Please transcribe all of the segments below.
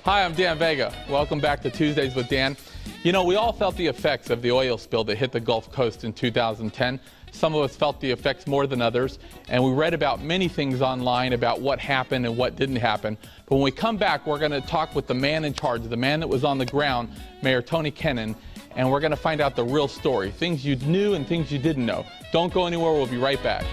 Hi, I'm Dan Vega. Welcome back to Tuesdays with Dan. You know, we all felt the effects of the oil spill that hit the Gulf Coast in 2010. Some of us felt the effects more than others, and we read about many things online about what happened and what didn't happen. But when we come back, we're going to talk with the man in charge, the man that was on the ground, Mayor Tony Kennon, and we're going to find out the real story, things you knew and things you didn't know. Don't go anywhere. We'll be right back.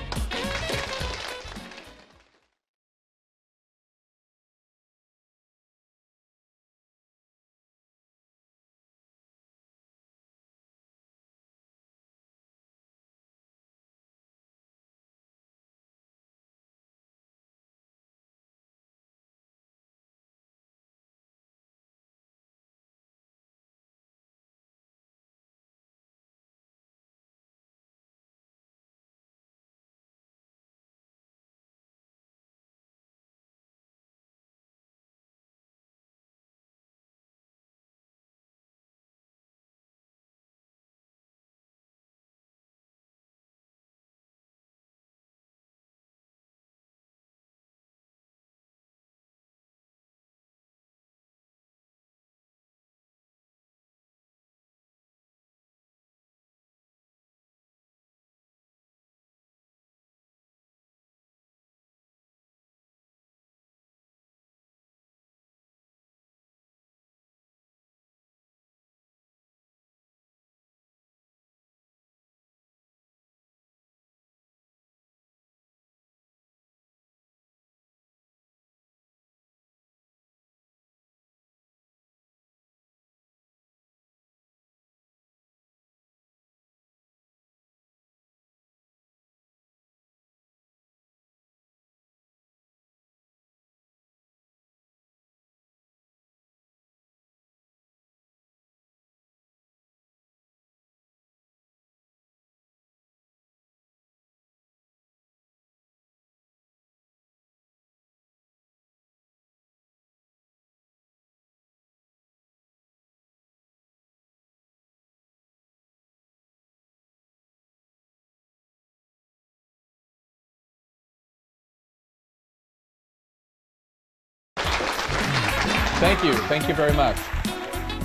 Thank you very much.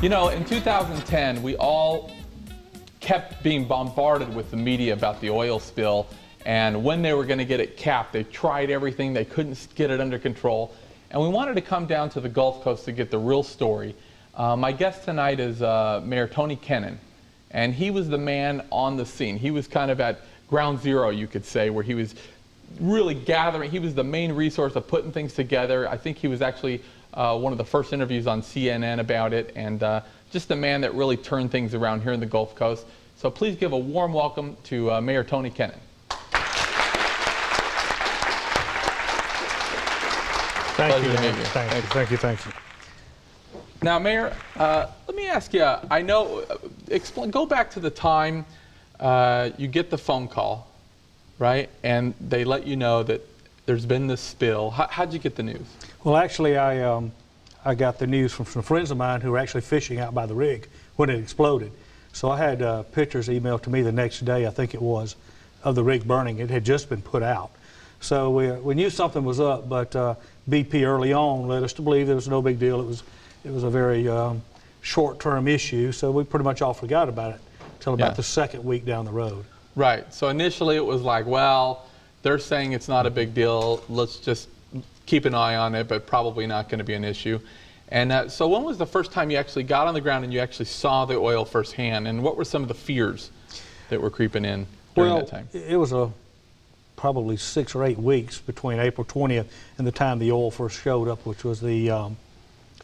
You know, in 2010, we all kept being bombarded with the media about the oil spill and when they were going to get it capped. They tried everything, they couldn't get it under control. And we wanted to come down to the Gulf Coast to get the real story. My guest tonight is Mayor Tony Kennon, and he was the man on the scene. He was kind of at ground zero, you could say, where he was really gathering. He was the main resource of putting things together. I think he was actually one of the first interviews on CNN about it, and just the man that really turned things around here in the Gulf Coast. So please give a warm welcome to Mayor Tony Kennon. Thank you. Thank you. Now, Mayor, let me ask you, I know, go back to the time you get the phone call, right, and they let you know that there's been this spill. How'd you get the news? Well, actually, I got the news from some friends of mine who were actually fishing out by the rig when it exploded. So I had pictures emailed to me the next day, I think it was, of the rig burning. It had just been put out. So we knew something was up, but BP early on led us to believe there was no big deal. It was a very short-term issue, so we pretty much all forgot about it until about the second week down the road. Right. So initially it was like, well, they're saying it's not a big deal. Let's just keep an eye on it, but probably not going to be an issue. And so when was the first time you actually got on the ground and you actually saw the oil firsthand? And what were some of the fears that were creeping in during that time? It was probably 6 or 8 weeks between April 20th and the time the oil first showed up, which was the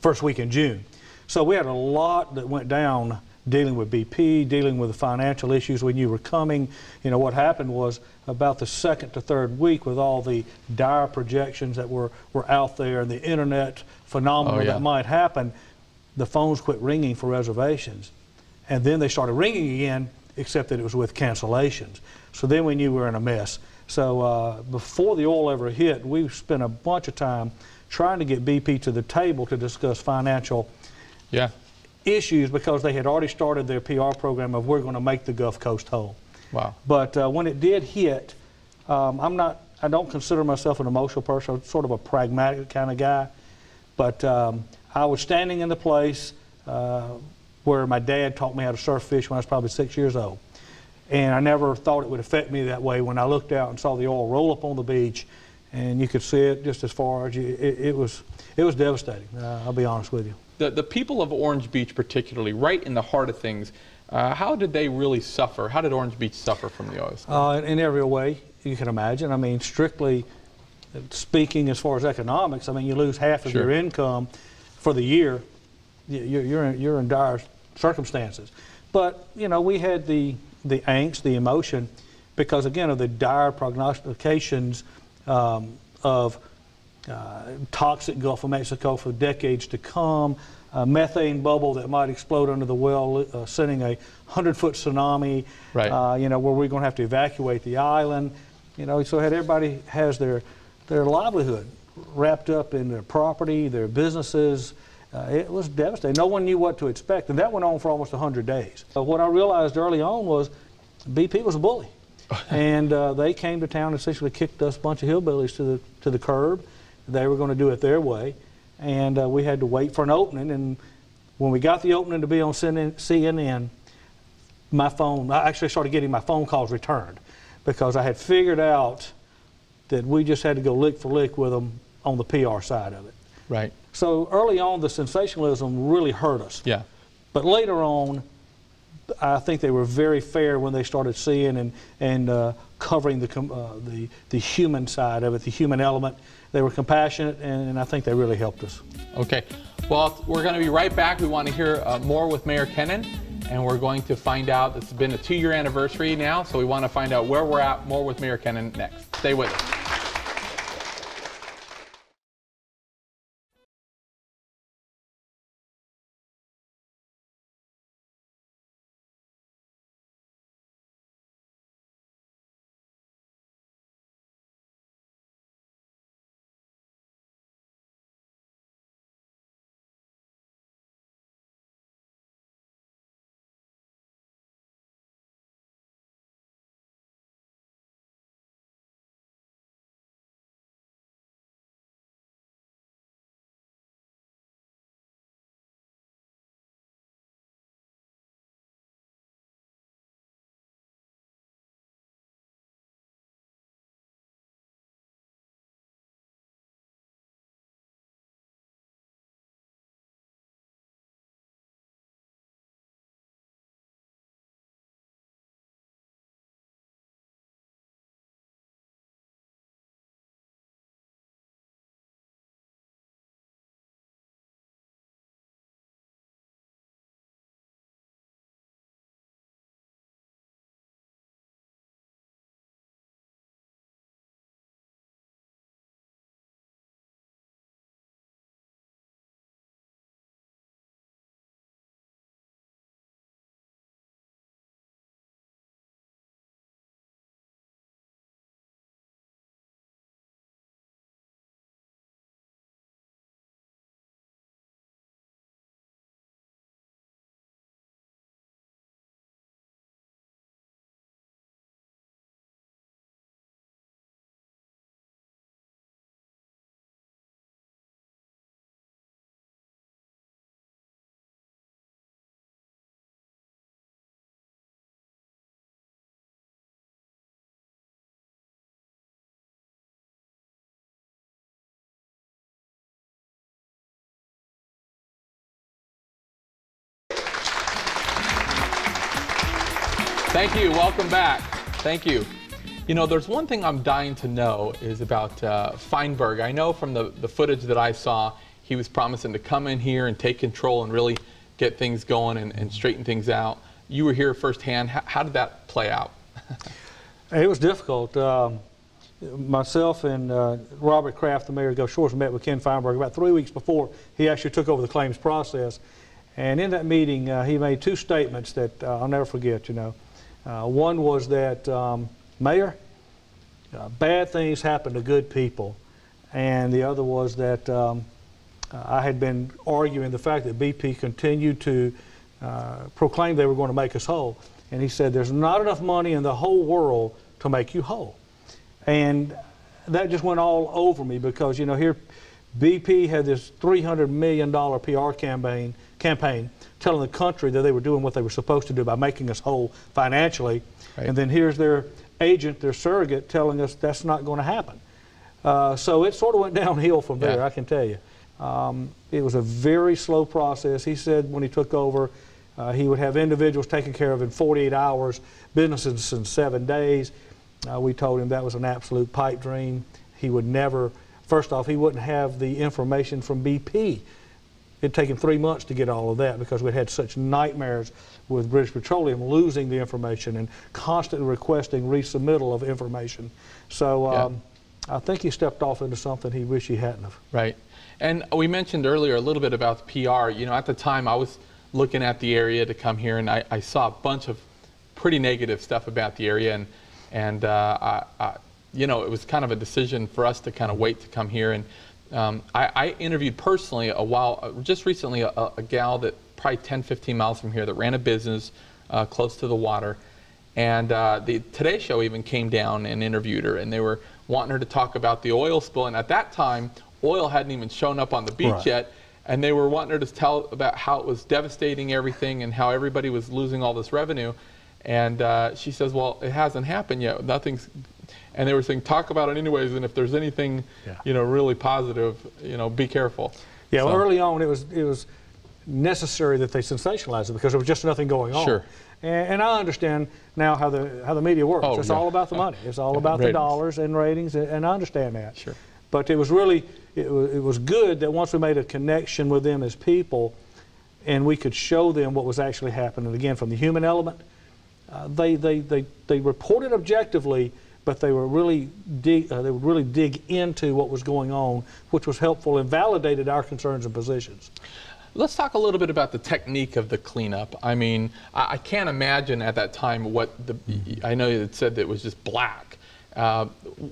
first week in June. So we had a lot that went down dealing with BP, dealing with the financial issues when you were coming. You know, what happened was about the second to third week, with all the dire projections that were out there and the internet phenomenon that might happen, the phones quit ringing for reservations. And then they started ringing again, except that it was with cancellations. So then we knew we were in a mess. So before the oil ever hit, we spent a bunch of time trying to get BP to the table to discuss financial issues, because they had already started their PR program of we're going to make the Gulf Coast whole. Wow. But when it did hit, I don't consider myself an emotional person. I'm sort of a pragmatic kind of guy. But I was standing in the place where my dad taught me how to surf fish when I was probably 6 years old. And I never thought it would affect me that way when I looked out and saw the oil roll up on the beach, and you could see it just as far as you. It was devastating. I'll be honest with you. The people of Orange Beach, particularly, right in the heart of things, how did they really suffer? How did Orange Beach suffer from the oil spill? In every way you can imagine. I mean, strictly speaking, as far as economics, I mean, you lose half of your income for the year. You're in dire circumstances. But you know, we had the angst, the emotion, because again of the dire prognostications of toxic Gulf of Mexico for decades to come, a methane bubble that might explode under the well, sending a 100-foot tsunami, right. You know, where we're going to have to evacuate the island. You know, so everybody has their livelihood wrapped up in their property, their businesses. It was devastating. No one knew what to expect, and that went on for almost 100 days. What I realized early on was BP was a bully, and they came to town and essentially kicked us a bunch of hillbillies to the curb. They were going to do it their way, and we had to wait for an opening. And when we got the opening to be on CNN, my phone, I actually started getting my phone calls returned because I had figured out that we just had to go lick for lick with them on the PR side of it. Right. So early on, the sensationalism really hurt us. Yeah. But later on, I think they were very fair when they started seeing and covering the human side of it, the human element. They were compassionate, and I think they really helped us. Okay. Well, we're going to be right back. We want to hear more with Mayor Kennon, and we're going to find out. It's been a 2-year anniversary now, so we want to find out where we're at. More with Mayor Kennon next. Stay with us. Thank you. Welcome back. Thank you. You know, there's one thing I'm dying to know is about Feinberg. I know from the footage that I saw, he was promising to come in here and take control and really get things going and straighten things out. You were here firsthand. How did that play out? It was difficult. Myself and Robert Kraft, the mayor of Gulf Shores, met with Ken Feinberg about 3 weeks before he actually took over the claims process. And in that meeting, he made two statements that I'll never forget, you know. One was that, Mayor, bad things happen to good people. And the other was that I had been arguing the fact that BP continued to proclaim they were going to make us whole. And he said, there's not enough money in the whole world to make you whole. And that just went all over me because, you know, here BP had this $300 million PR campaign telling the country that they were doing what they were supposed to do by making us whole financially. Right. And then here's their agent, their surrogate, telling us that's not going to happen. So it sort of went downhill from there, I can tell you. It was a very slow process. He said when he took over, he would have individuals taken care of in 48 hours, businesses in 7 days. We told him that was an absolute pipe dream. He would never, first off, he wouldn't have the information from BP. It'd taken 3 months to get all of that because we'd had such nightmares with British Petroleum losing the information and constantly requesting resubmittal of information. So I think he stepped off into something he wished he hadn't have. Right. And we mentioned earlier a little bit about PR. You know, at the time I was looking at the area to come here, and I saw a bunch of pretty negative stuff about the area, and you know, it was kind of a decision for us to kind of wait to come here. And I interviewed personally just recently a gal that probably 10, 15 miles from here that ran a business close to the water. And the Today Show even came down and interviewed her, and they were wanting her to talk about the oil spill. And at that time, oil hadn't even shown up on the beach yet. And they were wanting her to tell about how it was devastating everything and how everybody was losing all this revenue. And she says, well, it hasn't happened yet. Nothing's. And they were saying, talk about it anyways, and if there's anything, you know, really positive, you know, be careful. Yeah, well, early on, it was necessary that they sensationalize it because there was just nothing going on. Sure. And I understand now how the media works. It's all about the money. It's all about the dollars and ratings, and I understand that. Sure. But it was really, it was good that once we made a connection with them as people, and we could show them what was actually happening. Again, from the human element, they reported objectively, but they would really dig into what was going on, which was helpful and validated our concerns and positions. Let's talk a little bit about the technique of the cleanup. I mean, I can't imagine at that time what I know it said that it was just black.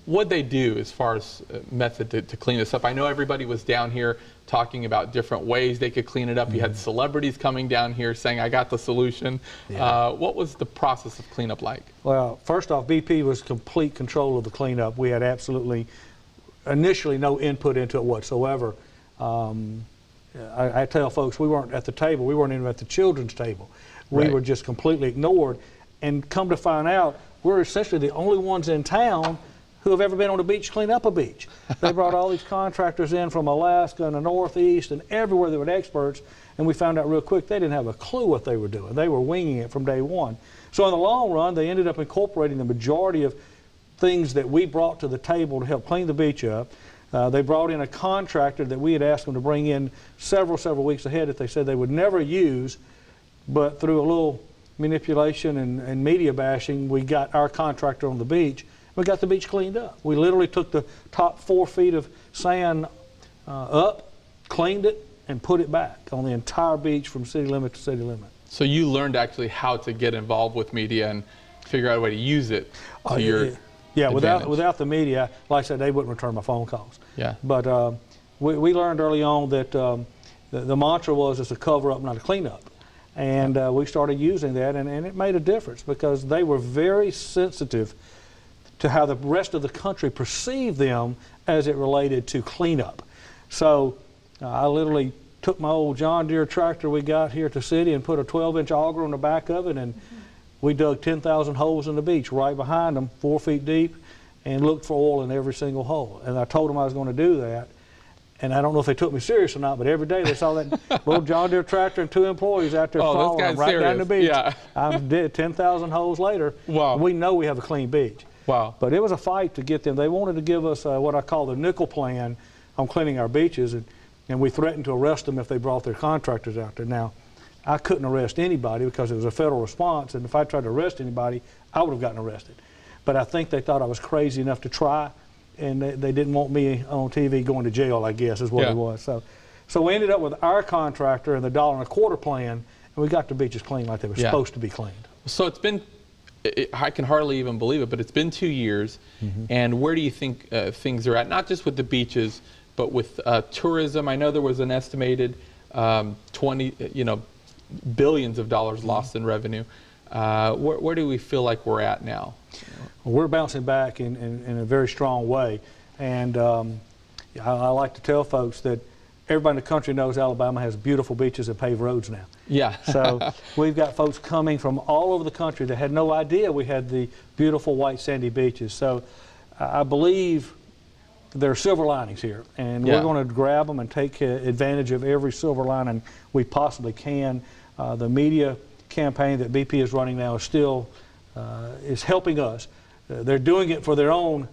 What'd they do as far as method to clean this up? I know everybody was down here talking about different ways they could clean it up. You had celebrities coming down here saying, I got the solution. What was the process of cleanup like? Well, first off, BP was complete control of the cleanup. We had absolutely, initially, no input into it whatsoever. I tell folks, we weren't at the table. We weren't even at the children's table. We were just completely ignored. And come to find out, we're essentially the only ones in town who have ever been on a beach clean up a beach. They brought all these contractors in from Alaska and the Northeast and everywhere they were experts, and we found out real quick they didn't have a clue what they were doing. They were winging it from day one. So in the long run, they ended up incorporating the majority of things that we brought to the table to help clean the beach up. They brought in a contractor that we had asked them to bring in several weeks ahead that they said they would never use, but through a little manipulation and media bashing, we got our contractor on the beach. We got the beach cleaned up. We literally took the top 4 feet of sand up, cleaned it, and put it back on the entire beach from city limit to city limit. So you learned actually how to get involved with media and figure out a way to use it to your advantage. Without the media, like I said, they wouldn't return my phone calls. Yeah. But we learned early on that the mantra was it's a cover-up, not a cleanup. And we started using that, and it made a difference because they were very sensitive to how the rest of the country perceived them as it related to cleanup. So I literally took my old John Deere tractor we got here at the city and put a 12-inch auger on the back of it, and we dug 10,000 holes in the beach right behind them, 4 feet deep, and looked for oil in every single hole. And I told them I was going to do that. And I don't know if they took me serious or not, but every day they saw that little John Deere tractor and 2 employees out there following them right down the beach. Yeah. I'm dead 10,000 holes later. Wow. We know we have a clean beach. Wow. But it was a fight to get them. They wanted to give us what I call the nickel plan on cleaning our beaches, and we threatened to arrest them if they brought their contractors out there. Now, I couldn't arrest anybody because it was a federal response, and if I tried to arrest anybody, I would have gotten arrested. But I think they thought I was crazy enough to try, and they didn't want me on TV going to jail, I guess, is what it was. So we ended up with our contractor and the $1.25 plan, and we got the beaches clean like they were supposed to be cleaned. So it's been, I can hardly even believe it, but it's been 2 years, and where do you think things are at, not just with the beaches, but with tourism? I know there was an estimated billions of dollars lost in revenue. Where do we feel like we're at now? Well, we're bouncing back in a very strong way. And, I like to tell folks that everybody in the country knows Alabama has beautiful beaches and paved roads now. Yeah. So we've got folks coming from all over the country that had no idea we had the beautiful white sandy beaches. So I believe there are silver linings here, and we're going to grab them and take advantage of every silver lining we possibly can. The media campaign that BP is running now is still is helping us. They're doing it for their own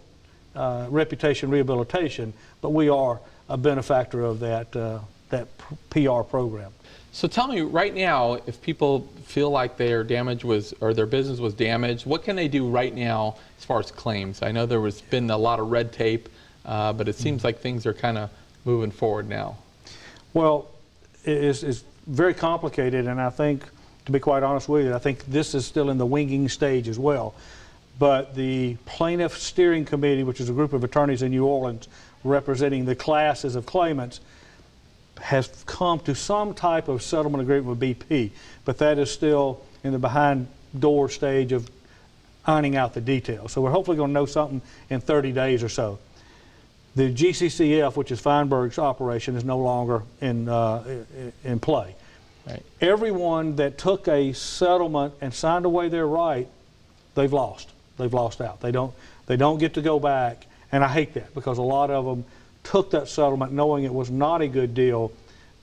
reputation rehabilitation, but we are a benefactor of that PR program. So tell me right now, if people feel like their damage was, or their business was damaged, what can they do right now as far as claims? I know there was been a lot of red tape, but it seems like things are kind of moving forward now. Well, it's very complicated, and I think, to be quite honest with you, I think this is still in the winging stage as well. But the Plaintiff Steering Committee, which is a group of attorneys in New Orleans representing the classes of claimants, has come to some type of settlement agreement with BP, but that is still in the behind door stage of ironing out the details. So we're hopefully going to know something in 30 days or so. The GCCF, which is Feinberg's operation, is no longer in play. Right. Everyone that took a settlement and signed away their right, they've lost. They've lost out. They don't get to go back, and I hate that because a lot of them took that settlement knowing it was not a good deal,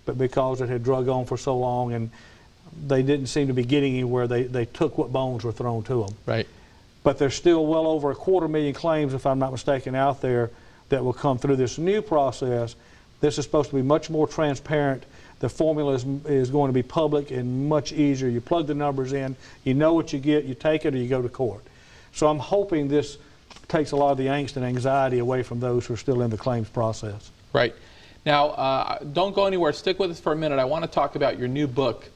but because it had drug on for so long and they didn't seem to be getting anywhere, they took what bones were thrown to them. Right. But there's still well over 250,000 claims, if I'm not mistaken, out there that will come through this new process. This is supposed to be much more transparent. The formula is going to be public and much easier. You plug the numbers in, you know what you get, you take it or you go to court. So I'm hoping this takes a lot of the angst and anxiety away from those who are still in the claims process. Right. Now, don't go anywhere. Stick with us for a minute. I want to talk about your new book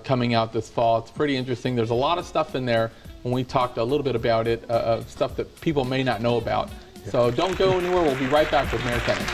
coming out this fall. It's pretty interesting. There's a lot of stuff in there when we talked a little bit about it, stuff that people may not know about. Yeah. So don't go anywhere. We'll be right back with Mayor Kennon.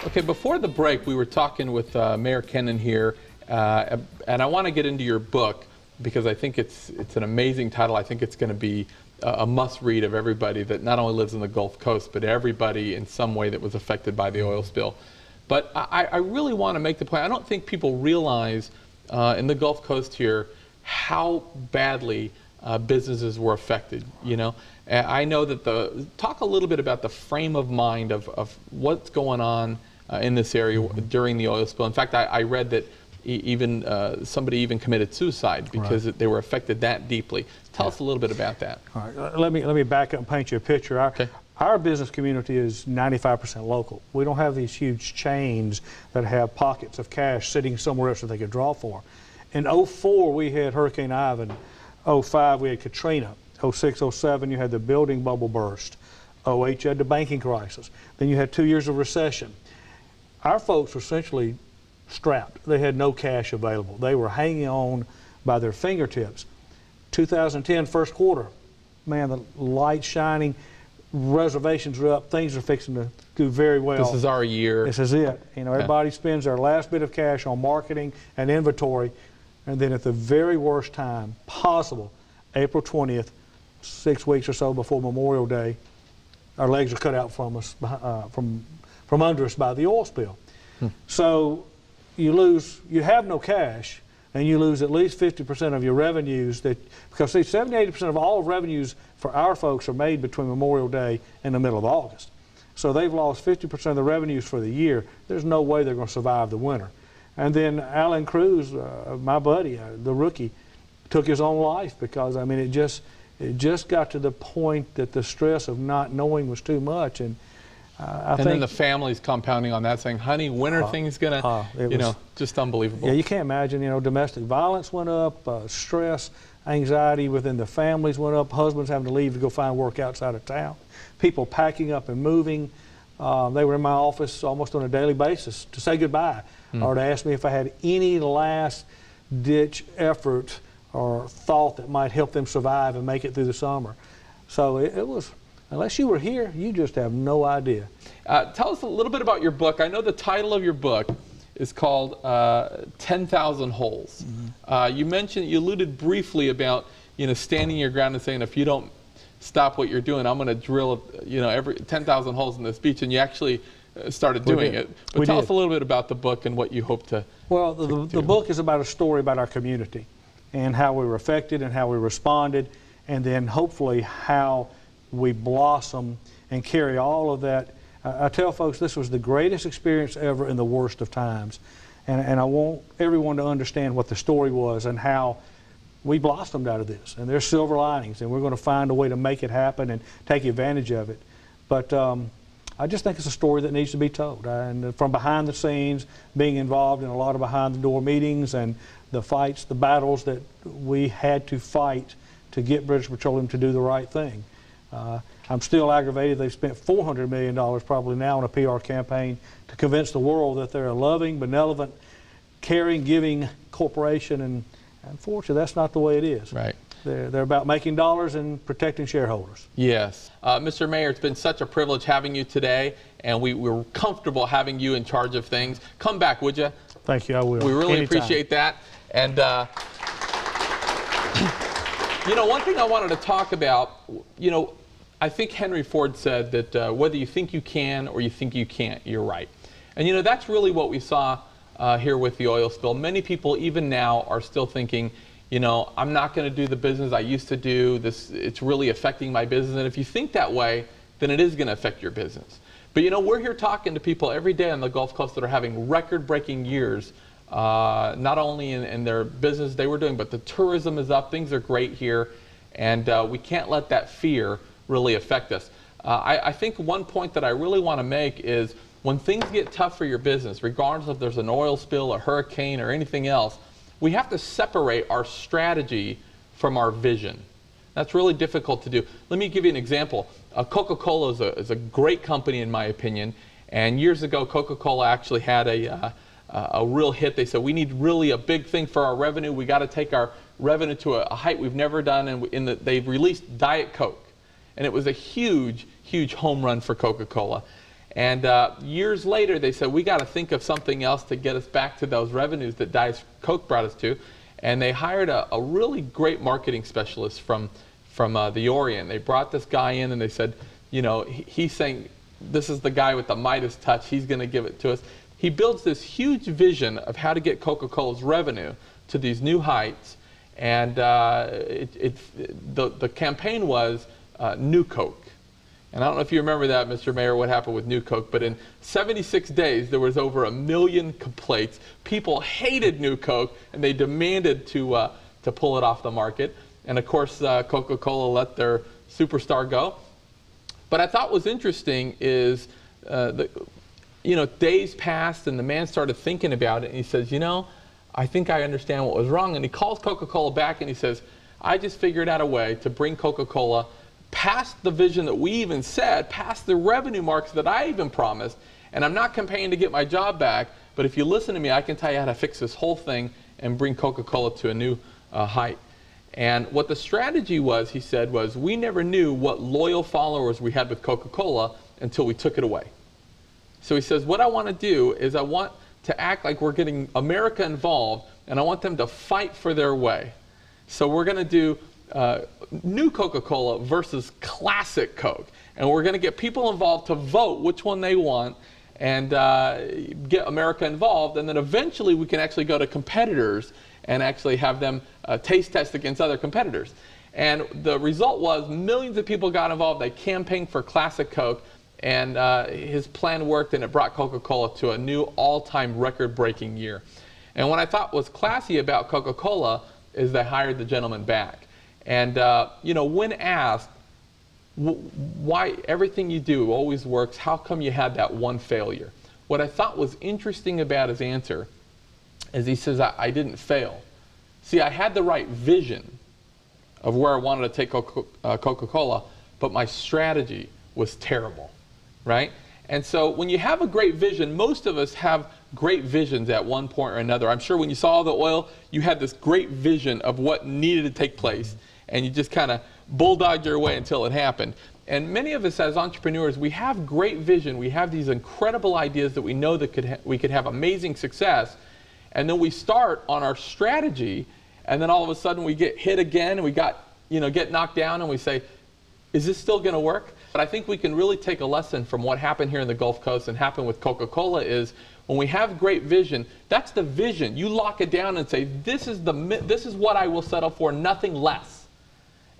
Okay, before the break, we were talking with Mayor Kennon here, and I want to get into your book because I think it's an amazing title. I think it's going to be a must-read of everybody that not only lives in the Gulf Coast, but everybody in some way that was affected by the oil spill. But I really want to make the point, I don't think people realize in the Gulf Coast here how badly businesses were affected, you know. I know that talk a little bit about the frame of mind of what's going on in this area during the oil spill. In fact, I read that somebody even committed suicide because they were affected that deeply. Tell us a little bit about that. All right, let me back up and paint you a picture. Our business community is 95% local. We don't have these huge chains that have pockets of cash sitting somewhere else that they could draw for. In 04, we had Hurricane Ivan. 05, we had Katrina. 06, 07, you had the building bubble burst. 08, you had the banking crisis. Then you had 2 years of recession. Our folks were essentially strapped. They had no cash available. They were hanging on by their fingertips. 2010, first quarter, man, the light shining, reservations are up, things are fixing to do very well. This is our year. This is it. You know, everybody spends their last bit of cash on marketing and inventory, and then at the very worst time possible, April 20th, 6 weeks or so before Memorial Day, our legs are cut out from us, from under us by the oil spill. So you have no cash, and you lose at least 50% of your revenues, because see, 70–80% of all revenues for our folks are made between Memorial Day and the middle of August. So they've lost 50% of the revenues for the year. There's no way they're going to survive the winter. And then Alan Cruz, my buddy, the rookie, took his own life because, I mean, it just got to the point that the stress of not knowing was too much. And I think then the family's compounding on that, saying, honey, when are things going to, just unbelievable. Yeah, you can't imagine, domestic violence went up, stress, anxiety within the families went up, husbands having to leave to go find work outside of town, people packing up and moving. They were in my office almost on a daily basis to say goodbye or to ask me if I had any last-ditch effort or thought that might help them survive and make it through the summer. So it was, unless you were here, you just have no idea. Tell us a little bit about your book. I know the title of your book is called 10,000 Holes. You alluded briefly about, standing your ground and saying, if you don't stop what you're doing, I'm going to drill, every 10,000 holes in this beach, and you actually started doing it. But tell us a little bit about the book and what you hope to. Well, the book is about a story about our community and how we were affected and how we responded, and then hopefully how we blossom and carry all of that. I tell folks this was the greatest experience ever in the worst of times, and I want everyone to understand what the story was and how we blossomed out of this. And there's silver linings, and we're going to find a way to make it happen and take advantage of it. But I just think it's a story that needs to be told. And from behind the scenes, being involved in a lot of behind-the-door meetings and the fights, the battles that we had to fight to get British Petroleum to do the right thing. I'm still aggravated. They've spent $400 million probably now on a PR campaign to convince the world that they're a loving, benevolent, caring, giving corporation, and unfortunately that's not the way it is. Right. They're about making dollars and protecting shareholders. Yes. Mr. Mayor, it's been such a privilege having you today, and we're comfortable having you in charge of things. Come back, would you? Thank you, I will. We really appreciate that. And one thing I wanted to talk about, I think Henry Ford said that whether you think you can or you think you can't, you're right. And that's really what we saw here with the oil spill. Many people, even now, are still thinking, I'm not going to do the business I used to do. It's really affecting my business. And if you think that way, then it is going to affect your business. But we're here talking to people every day on the Gulf Coast that are having record-breaking years, not only in their business they were doing, but the tourism is up. Things are great here, and we can't let that fear really affect us. I think one point that I really want to make is when things get tough for your business, regardless if there's an oil spill, a hurricane, or anything else, we have to separate our strategy from our vision. That's really difficult to do. Let me give you an example. Coca-Cola is a great company in my opinion, and years ago Coca-Cola actually had a real hit. They said, we need really a big thing for our revenue. We got to take our revenue to a height we've never done, and they released Diet Coke. And it was a huge, huge home run for Coca-Cola. And years later, they said, we got to think of something else to get us back to those revenues that Diet Coke brought us to. And they hired a really great marketing specialist from the Orient. They brought this guy in, and they said, he's saying, this is the guy with the Midas touch. He's going to give it to us. He builds this huge vision of how to get Coca-Cola's revenue to these new heights. And the campaign was New Coke. And I don't know if you remember that, Mr. Mayor, what happened with New Coke, but in 76 days, there was over 1 million complaints. People hated New Coke, and they demanded to pull it off the market. And of course, Coca-Cola let their superstar go. But I thought was interesting is, days passed, and the man started thinking about it, and he says, I think I understand what was wrong. And he calls Coca-Cola back, and he says, I just figured out a way to bring Coca-Cola past the vision that we even said, past the revenue marks that I even promised, and I'm not campaigning to get my job back, but if you listen to me, I can tell you how to fix this whole thing and bring Coca-Cola to a new height. And what the strategy was, he said, was we never knew what loyal followers we had with Coca-Cola until we took it away. So he says, what I want to do is I want to act like we're getting America involved, and I want them to fight for their way. So we're going to do new Coca-Cola versus classic Coke. And we're going to get people involved to vote which one they want and get America involved. And then eventually we can actually go to competitors and actually have them taste test against other competitors. And the result was millions of people got involved. They campaigned for classic Coke. And his plan worked, and it brought Coca-Cola to a new all-time record-breaking year. And what I thought was classy about Coca-Cola is they hired the gentleman back. And, when asked why everything you do always works, how come you had that one failure? What I thought was interesting about his answer is he says, I didn't fail. See, I had the right vision of where I wanted to take Coca-Cola, but my strategy was terrible, right? And so when you have a great vision, most of us have great visions at one point or another. I'm sure when you saw the oil, you had this great vision of what needed to take place, and you just kind of bulldogged your way until it happened. And many of us as entrepreneurs, we have great vision. We have these incredible ideas that we know that we could have amazing success, and then we start on our strategy, and then all of a sudden we get hit again, and we get knocked down, and we say, is this still going to work? But I think we can really take a lesson from what happened here in the Gulf Coast and happened with Coca-Cola is when we have great vision, that's the vision. You lock it down and say, this is what I will settle for, nothing less.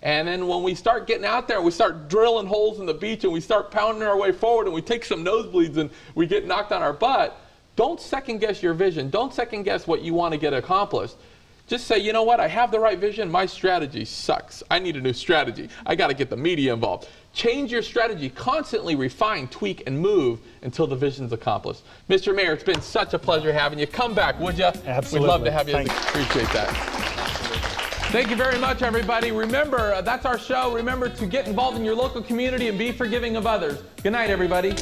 And then when we start getting out there and we start drilling holes in the beach and we start pounding our way forward and we take some nosebleeds and we get knocked on our butt, don't second guess your vision. Don't second guess what you want to get accomplished. Just say, you know what, I have the right vision, my strategy sucks. I need a new strategy. I got to get the media involved. Change your strategy, constantly refine, tweak, and move until the vision's accomplished. Mr. Mayor, it's been such a pleasure having you. Come back, would you? Absolutely. We'd love to have you. Thanks. Appreciate that. Thank you very much, everybody. Remember, that's our show. Remember to get involved in your local community and be forgiving of others. Good night, everybody.